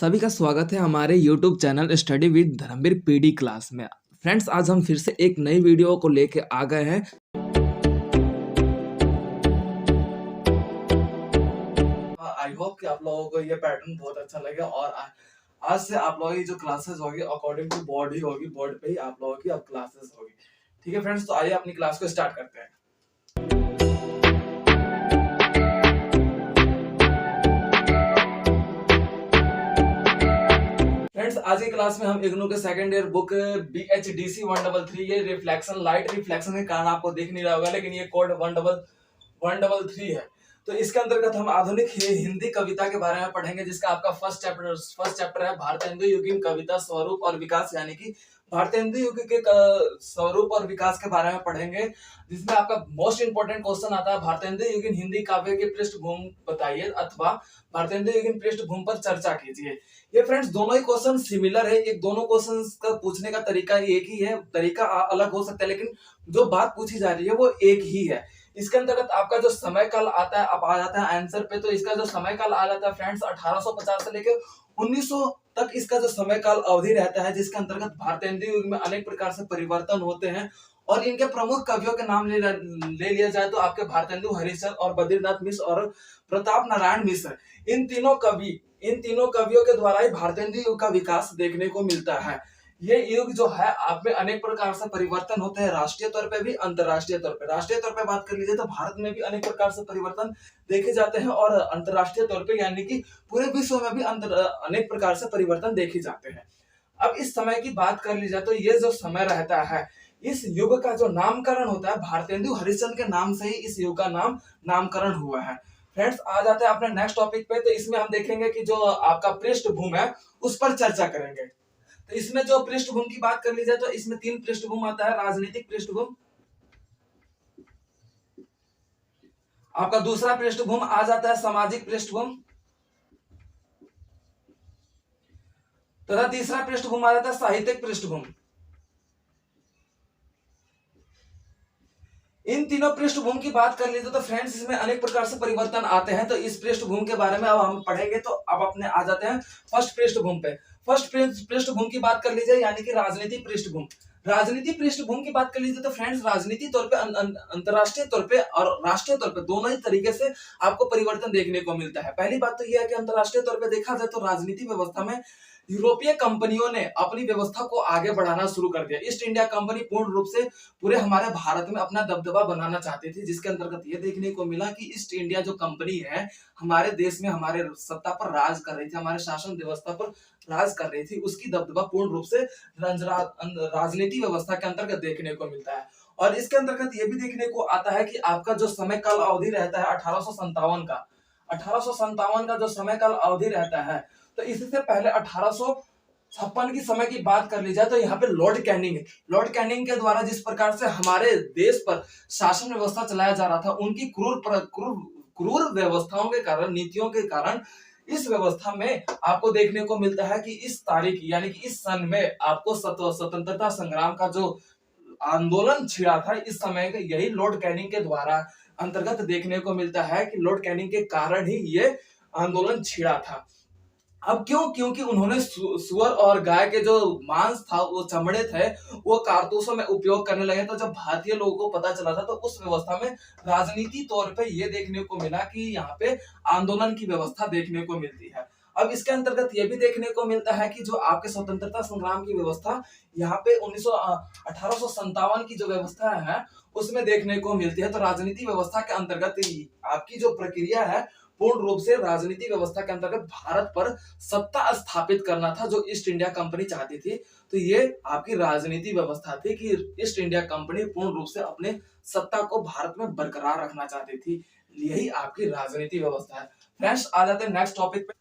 सभी का स्वागत है हमारे YouTube channel study with Dharamveer PD class में। फ्रेंड्स, आज हम फिर से एक नई वीडियो को लेके आ गए हैं। आई होप कि आप लोगों को ये पैटर्न बहुत अच्छा लगे और आज से आप लोगों की जो क्लासेस होगी अकॉर्डिंग टू बोर्ड ही होगी, बोर्ड पे ही आप लोगों की अब क्लासेस होगी। ठीक है फ्रेंड्स, तो आइए अपनी क्लास को स्टार्ट करते हैं। फ्रेंड्स, आज की क्लास में हम इग्नू के सेकंड ईयर बुक BHDC 133 ये रिफ्लेक्शन लाइट रिफ्लेक्शन के कारण आपको दिख नहीं रहा होगा, लेकिन ये कोड 133 है। तो इसके अंतर्गत हम आधुनिक हिंदी कविता के बारे में पढ़ेंगे, जिसका आपका फर्स्ट चैप्टर है भारतेंदु युगीन कविता स्वरूप और विकास, यानी कि भारतेंदु युग के स्वरूप और विकास के बारे में पढ़ेंगे, जिसमें आपका मोस्ट इंपोर्टेंट क्वेश्चन आता है भारतेंदु युगीन हिंदी काव्य की पृष्ठभूमि बताइए अथवा भारतेंदु युगीन पृष्ठभूमि पर चर्चा कीजिए। ये फ्रेंड्स दोनों ही क्वेश्चन सिमिलर है, ये दोनों क्वेश्चंस का पूछने का तरीका एक ही है, तरीका अलग हो सकता है, लेकिन जो बात पूछी जा रही है वो एक ही है। इसके अंतर्गत आपका जो समय काल आता है, अब आ जाता है आंसर पे, तो इसका जो समय काल आ जाता है फ्रेंड्स 1850 से लेकर 1900 तक इसका जो समय काल अवधि रहता है, जिसके अंतर्गत भारतेंदु युग में अनेक प्रकार से परिवर्तन होते हैं। और इनके प्रमुख कवियों के नाम ले लिया जाए तो आपके भारतेंदु हरिश्चंद्र और बद्रीनाथ मिश्र और प्रताप नारायण मिश्र, इन तीनों कवियों के द्वारा ही भारतेंदु युग का विकास देखने को मिलता है। ये युग जो है आप में अनेक प्रकार से परिवर्तन होते हैं, राष्ट्रीय तौर पे भी अंतरराष्ट्रीय तौर पे। राष्ट्रीय तौर पे बात कर लीजिए तो भारत में भी अनेक प्रकार से परिवर्तन देखे जाते हैं, और अंतरराष्ट्रीय तौर पे यानी कि पूरे विश्व में भी अनेक प्रकार से परिवर्तन देखे जाते हैं। अब इस समय की बात कर ली जाए तो ये जो समय रहता है, इस युग का जो नामकरण होता है भारतेंदु हरिश्चंद्र के नाम से ही इस युग का नामकरण हुआ है। फ्रेंड्स, आ जाते हैं अपने नेक्स्ट टॉपिक पे। तो इसमें हम देखेंगे कि जो आपका पृष्ठभूमि है उस पर चर्चा करेंगे। तो इसमें जो पृष्ठभूमि की बात कर ली जाए तो इसमें 3 पृष्ठभूमि आता है। राजनीतिक पृष्ठभूमि, आपका दूसरा पृष्ठभूमि आ जाता है सामाजिक पृष्ठभूमि, तथा तीसरा पृष्ठभूमि आ जाता है साहित्यिक पृष्ठभूमि। इन तीनों पृष्ठभूमि की बात कर लीजिए तो फ्रेंड्स इसमें अनेक प्रकार से परिवर्तन आते हैं। तो इस पृष्ठभूमि के बारे में अब हम पढ़ेंगे। तो अब अपने आ जाते हैं फर्स्ट पृष्ठभूमि पे। फर्स्ट पृष्ठभूमि की बात कर लीजिए, यानी कि राजनीतिक पृष्ठभूमि। राजनीतिक पृष्ठभूमि की बात कर लीजिए तो फ्रेंड्स राजनीतिक तौर पे अंतरराष्ट्रीय तौर पे और राष्ट्रीय तौर पे दोनों ही तरीके से आपको परिवर्तन देखने को मिलता है। पहली बात तो यह है कि अंतरराष्ट्रीय तौर पे देखा जाए तो राजनीतिक व्यवस्था में यूरोपीय कंपनियों ने अपनी व्यवस्था को आगे बढ़ाना शुरू कर दिया। ईस्ट इंडिया कंपनी पूर्ण रूप से पूरे हमारे भारत में अपना दबदबा बनाना चाहती थी, जिसके अंतर्गत ये देखने को मिला कि ईस्ट इंडिया जो कंपनी है हमारे देश में हमारे सत्ता पर राज कर रही थी, हमारे शासन व्यवस्था पर राज कर रही थी, उसकी दबदबा पूर्ण रूप से राजनीति व्यवस्था के अंतर्गत देखने को मिलता है। और इसके अंतर्गत ये भी देखने को आता है कि आपका जो समय काल अवधि रहता है 1857 का जो समय काल अवधि रहता है, तो इससे पहले 1856 की समय की बात कर ली जाए तो यहाँ पे लॉर्ड कैनिंग के द्वारा जिस प्रकार से हमारे देश पर शासन व्यवस्था चलाया जा रहा था, उनकी क्रूर व्यवस्थाओं के कारण, नीतियों के कारण इस व्यवस्था में आपको देखने को मिलता है कि इस तारीख यानी कि इस सन में आपको स्वतंत्रता संग्राम का जो आंदोलन छिड़ा था, इस समय का यही लॉर्ड कैनिंग के द्वारा अंतर्गत देखने को मिलता है कि लॉर्ड कैनिंग के कारण ही ये आंदोलन छिड़ा था। अब क्यों? क्योंकि उन्होंने सुअर और गाय के जो मांस था, वो चमड़े थे, वो कारतूसों में उपयोग करने लगे। तो जब भारतीय लोगों को पता चला था तो उस व्यवस्था में राजनीति तौर पे ये देखने को मिला कि यहाँ पे आंदोलन की व्यवस्था देखने को मिलती है। अब इसके अंतर्गत ये भी देखने को मिलता है कि जो आपके स्वतंत्रता संग्राम की व्यवस्था यहाँ पे 1857 की जो व्यवस्था है उसमें देखने को मिलती है। तो राजनीति व्यवस्था के अंतर्गत आपकी जो प्रक्रिया है पूर्ण रूप से राजनीति व्यवस्था के अंतर्गत भारत पर सत्ता स्थापित करना था, जो ईस्ट इंडिया कंपनी चाहती थी। तो ये आपकी राजनीति व्यवस्था थी कि ईस्ट इंडिया कंपनी पूर्ण रूप से अपने सत्ता को भारत में बरकरार रखना चाहती थी। यही आपकी राजनीति व्यवस्था है। फ्रेंड्स, आ जाते हैं नेक्स्ट टॉपिक पे।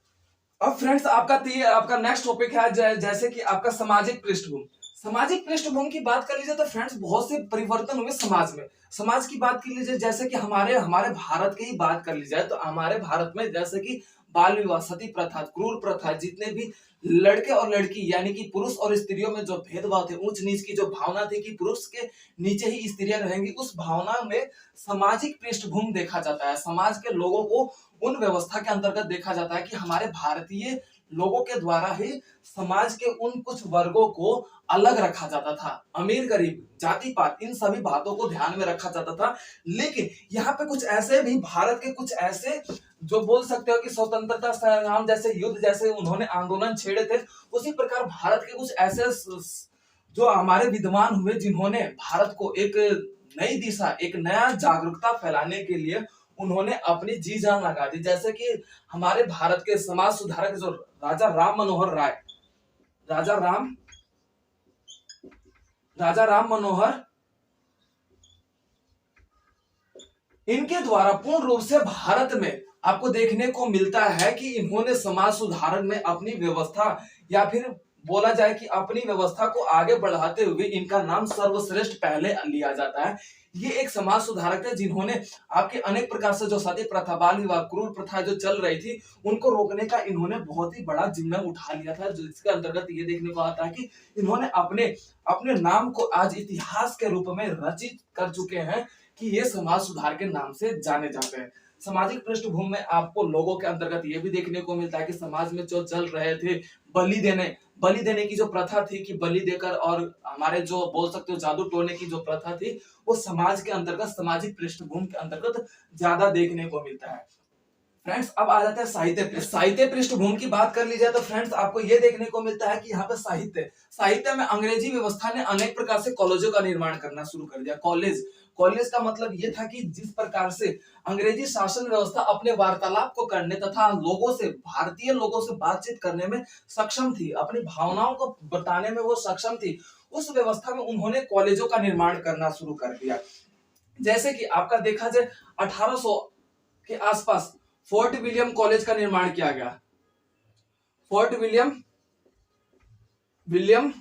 अब फ्रेंड्स आपका नेक्स्ट टॉपिक है जैसे कि आपका सामाजिक पृष्ठभूमि। सामाजिक पृष्ठभूमि की बात कर लीजिए तो फ्रेंड्स बहुत से परिवर्तन हुए समाज में। समाज की बात कर लीजिए, जैसे कि हमारे भारत की ही बात कर ली जाए तो हमारे भारत में जैसे कि बाल विवाह, सती प्रथा, क्रूर प्रथा, जितने भी लड़के और लड़की यानी कि पुरुष और स्त्रियों में जो भेदभाव थे, ऊंच नीच की जो भावना थी कि पुरुष के नीचे ही स्त्रियां रहेंगी, उस भावना में सामाजिक पृष्ठभूमि देखा जाता है। समाज के लोगों को उन व्यवस्था के अंतर्गत देखा जाता है कि हमारे भारतीय लोगों के द्वारा ही समाज के उन कुछ वर्गों को अलग रखा जाता था। अमीर गरीब जाति पात इन सभी बातों को ध्यान में रखा जाता था। लेकिन यहाँ पे कुछ ऐसे भी भारत के कुछ ऐसे जो बोल सकते हो कि स्वतंत्रता संग्राम जैसे युद्ध जैसे उन्होंने आंदोलन छेड़े थे, उसी प्रकार भारत के कुछ ऐसे जो हमारे विद्वान हुए जिन्होंने भारत को एक नई दिशा एक नया जागरूकता फैलाने के लिए उन्होंने अपनी जी जान लगा दी। जैसे कि हमारे भारत के समाज सुधारक जो राजा राम मनोहर राय, राजा राम राजा राम मनोहर, इनके द्वारा पूर्ण रूप से भारत में आपको देखने को मिलता है कि इन्होंने समाज सुधारक में अपनी व्यवस्था या फिर बोला जाए कि अपनी व्यवस्था को आगे बढ़ाते हुए इनका नाम सर्वश्रेष्ठ पहले लिया जाता है। ये एक समाज सुधारक थे जिन्होंने आपके अनेक प्रकार से जो सती प्रथा बाल विवाह क्रूर प्रथा जो चल रही थी उनको रोकने का इन्होंने बहुत ही बड़ा जिम्मा उठा लिया था, जिसके अंतर्गत ये देखने को आता है कि इन्होंने अपने अपने नाम को आज इतिहास के रूप में रचित कर चुके हैं कि ये समाज सुधार के नाम से जाने जाते हैं। सामाजिक पृष्ठभूमि में आपको लोगों के अंतर्गत ये भी देखने को मिलता है कि समाज में जो चल रहे थे बलि देने की जो प्रथा थी कि बलि देकर और हमारे जो बोल सकते हो जादू टोने की जो प्रथा थी वो समाज के अंतर्गत सामाजिक पृष्ठभूमि के अंतर्गत ज्यादा देखने को मिलता है। फ्रेंड्स अब आ जाते हैं साहित्य पृष्ठभूमि की बात कर ली जाए तो फ्रेंड्स आपको ये देखने को मिलता है कि यहाँ पे साहित्य में अंग्रेजी व्यवस्था ने अनेक प्रकार से कॉलेजों का निर्माण करना शुरू कर दिया। कॉलेज का मतलब ये था कि जिस प्रकार से अंग्रेजी शासन व्यवस्था अपने वार्तालाप को करने तथा भारतीय लोगों से बातचीत करने में सक्षम थी, अपनी भावनाओं को बताने में वो सक्षम थी, उस व्यवस्था में उन्होंने कॉलेजों का निर्माण करना शुरू कर दिया। जैसे कि आपका देखा जाए 1800 के आसपास फोर्ट विलियम कॉलेज का निर्माण किया गया। फोर्ट विलियम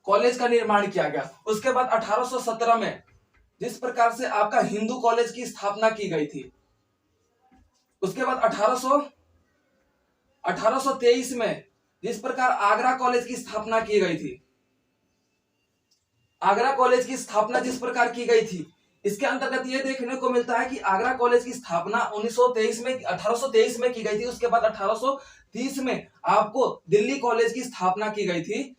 कॉलेज का निर्माण किया गया। उसके बाद 1817 में जिस प्रकार से आपका हिंदू कॉलेज की स्थापना की गई थी, उसके बाद 1823 में जिस प्रकार आगरा कॉलेज की स्थापना की गई थी, आगरा कॉलेज की स्थापना जिस प्रकार की गई थी, इसके अंतर्गत ये देखने को मिलता है कि आगरा कॉलेज की स्थापना 1823 में की गई थी। उसके बाद 1830 में आपको दिल्ली कॉलेज की स्थापना की गई थी।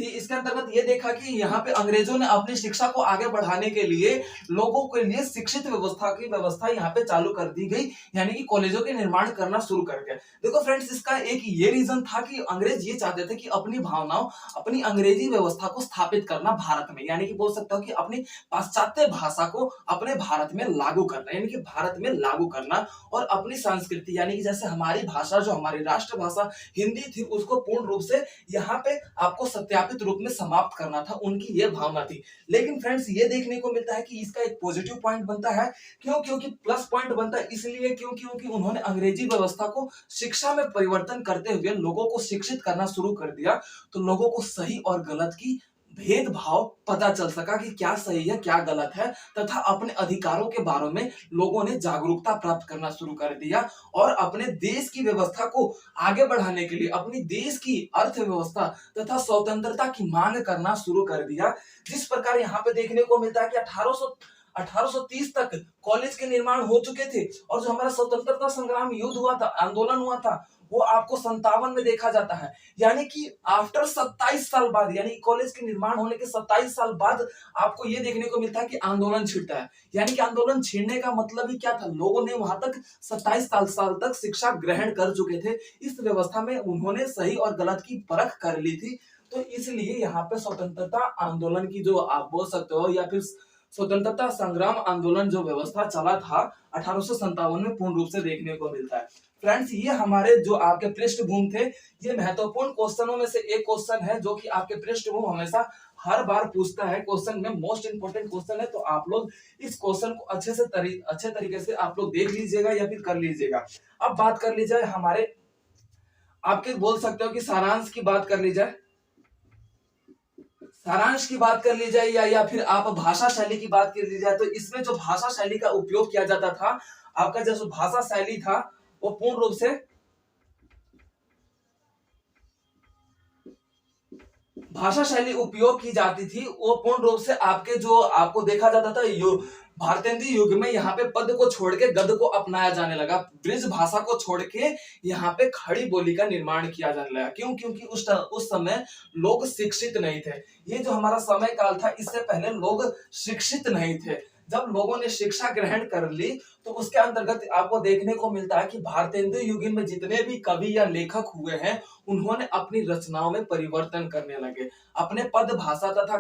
इसके अंतर्गत ये देखा कि यहाँ पे अंग्रेजों ने अपनी शिक्षा को आगे बढ़ाने के लिए लोगों के लिए शिक्षित व्यवस्था यहाँ पे चालू कर दी गई, यानी कि कॉलेजों के निर्माण करना शुरू कर दिया। देखो फ्रेंड्स, इसका एक ये रीजन था कि अंग्रेज ये चाहते थे कि अपनी भावनाओं अपनी अंग्रेजी व्यवस्था को स्थापित करना भारत में, यानी कि बोल सकता हूँ कि अपनी पाश्चात्य भाषा को अपने भारत में लागू करना, यानी कि भारत में लागू करना और अपनी संस्कृति यानी कि जैसे हमारी भाषा जो हमारी राष्ट्रभाषा हिंदी थी उसको पूर्ण रूप से यहाँ पे आपको सत्यापित रूप में समाप्त करना था, उनकी ये भावना थी। लेकिन फ्रेंड्स ये देखने को मिलता है कि इसका एक पॉजिटिव पॉइंट बनता है, क्योंकि प्लस पॉइंट बनता है इसलिए क्योंकि उन्होंने अंग्रेजी व्यवस्था को शिक्षा में परिवर्तन करते हुए लोगों को शिक्षित करना शुरू कर दिया, तो लोगों को सही और गलत की भेदभाव पता चल सका कि क्या सही है क्या गलत है, तथा अपने अधिकारों के बारे में लोगों ने जागरूकता प्राप्त करना शुरू कर दिया और अपने देश की व्यवस्था को आगे बढ़ाने के लिए अपनी देश की अर्थव्यवस्था तथा स्वतंत्रता की मांग करना शुरू कर दिया। जिस प्रकार यहाँ पे देखने को मिलता है कि 1830 तक कॉलेज के निर्माण हो चुके थे और जो हमारा स्वतंत्रता संग्राम युद्ध हुआ था, आंदोलन हुआ था, वो आपको 57 में देखा जाता है, यानी कि आफ्टर 27 साल बाद, यानी कॉलेज के निर्माण होने के 27 साल बाद आपको ये देखने को मिलता है कि आंदोलन छिड़ता है। यानी कि आंदोलन छिड़ने का मतलब ही क्या था, लोगों ने वहां तक 27 साल तक शिक्षा ग्रहण कर चुके थे, इस व्यवस्था में उन्होंने सही और गलत की परख कर ली थी, तो इसलिए यहाँ पे स्वतंत्रता आंदोलन की जो आप बोल सकते हो या फिर स्वतंत्रता संग्राम आंदोलन जो व्यवस्था चला था 1857 में पूर्ण रूप से देखने को मिलता है। फ्रेंड्स ये हमारे जो आपके पृष्ठभूमि थे, ये महत्वपूर्ण क्वेश्चनों में से एक क्वेश्चन है जो कि आपके पृष्ठभूमि हमेशा हर बार पूछता है, क्वेश्चन में मोस्ट इंपोर्टेंट क्वेश्चन है, तो आप लोग इस क्वेश्चन को अच्छे तरीके से आप लोग देख लीजिएगा या फिर कर लीजिएगा। अब बात कर ली जाए हमारे आपके बोल सकते हो कि सारांश की बात कर ली जाए, या फिर आप भाषा शैली की बात कर ली जाए, तो इसमें जो भाषा शैली का उपयोग किया जाता था, आपका जो भाषा शैली था वो पूर्ण रूप से भाषा शैली उपयोग की जाती थी वो पूर्ण रूप से आपके जो आपको देखा जाता था भारतेंदु युग में यहाँ पे पद को छोड़ के गद को अपनाया जाने लगा। ब्रिज भाषा को छोड़ के यहाँ पे खड़ी बोली का निर्माण किया जाने लगा। क्यों? क्योंकि उस समय लोग शिक्षित नहीं थे। ये जो हमारा समय काल था इससे पहले लोग शिक्षित नहीं थे। जब लोगों ने शिक्षा ग्रहण कर ली तो उसके अंतर्गत आपको देखने को मिलता है कि भारतेंदु युग में जितने भी कवि या लेखक हुए हैं उन्होंने अपनी रचनाओं में परिवर्तन करने लगे। अपने पद भाषा तथा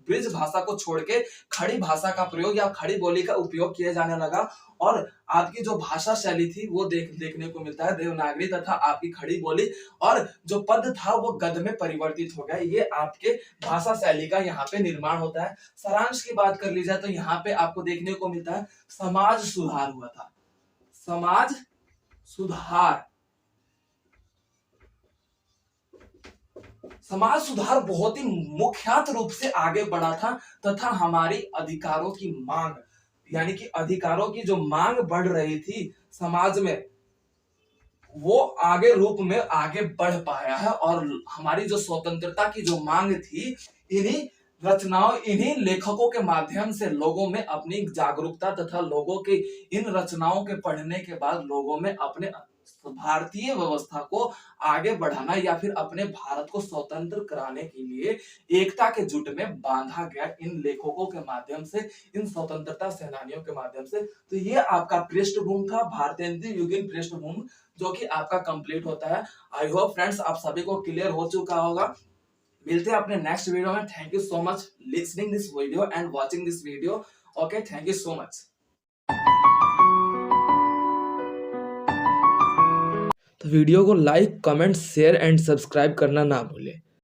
ब्रिज भाषा को छोड़ के खड़ी भाषा का प्रयोग या खड़ी बोली का उपयोग किया जाने लगा और आपकी जो भाषा शैली थी वो देखने को मिलता है देवनागरी तथा आपकी खड़ी बोली और जो पद था वो गद में परिवर्तित हो गया। ये आपके भाषा शैली का यहाँ पे निर्माण होता है। सारांश की बात कर ली जाए तो यहाँ पे आपको देखने को मिलता है समाज सुधार हुआ था। समाज सुधार, समाज सुधार बहुत ही मुख्यत रूप से आगे बढ़ा था तथा हमारी अधिकारों की मांग यानी कि अधिकारों की जो मांग बढ़ रही थी समाज में वो आगे रूप में आगे बढ़ पाया है और हमारी जो स्वतंत्रता की जो मांग थी इन्हीं रचनाओं इन्हीं लेखकों के माध्यम से लोगों में अपनी जागरूकता तथा लोगों के इन रचनाओं के पढ़ने के बाद लोगों में अपने भारतीय व्यवस्था को आगे बढ़ाना या फिर अपने भारत को स्वतंत्र कराने के लिए एकता के जुट में बांधा गया इन लेखकों के माध्यम से, इन स्वतंत्रता सेनानियों के माध्यम से। तो ये आपका पृष्ठभूमि था, भारतेंदु युगीन पृष्ठभूमि, जो कि आपका कंप्लीट होता है। आई होप फ्रेंड्स आप सभी को क्लियर हो चुका होगा। मिलते हैं अपने नेक्स्ट वीडियो में। Thank you so much listening this video and watching this video. Okay, thank you so much. तो वीडियो को like, comment, share and subscribe करना ना भूलें।